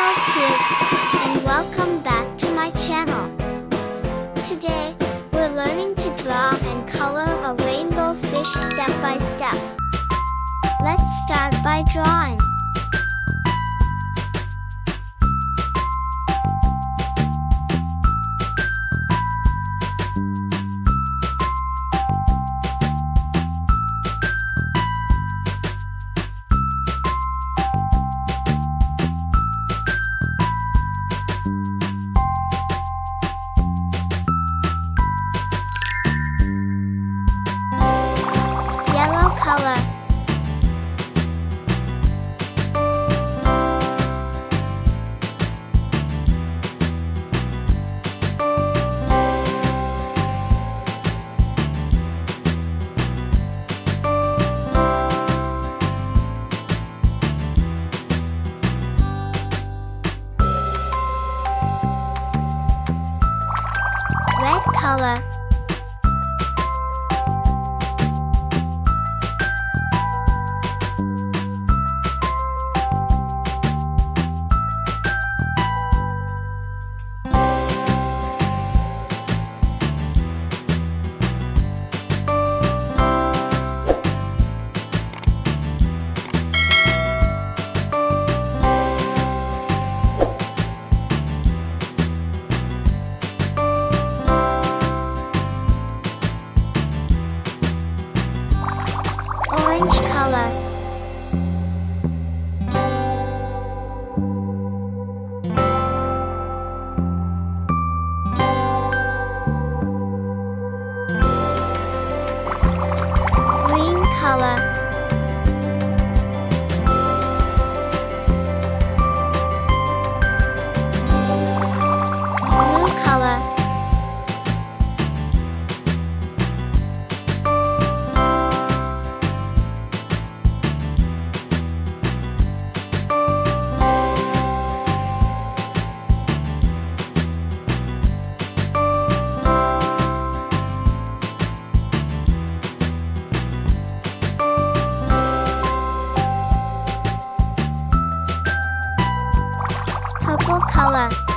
Hello kids, and welcome back to my channel. Today, we're learning to draw and color a rainbow fish step by step. Let's start by drawing. Yellow color. Red color. Orange color. Green color. Blue color. Purple color.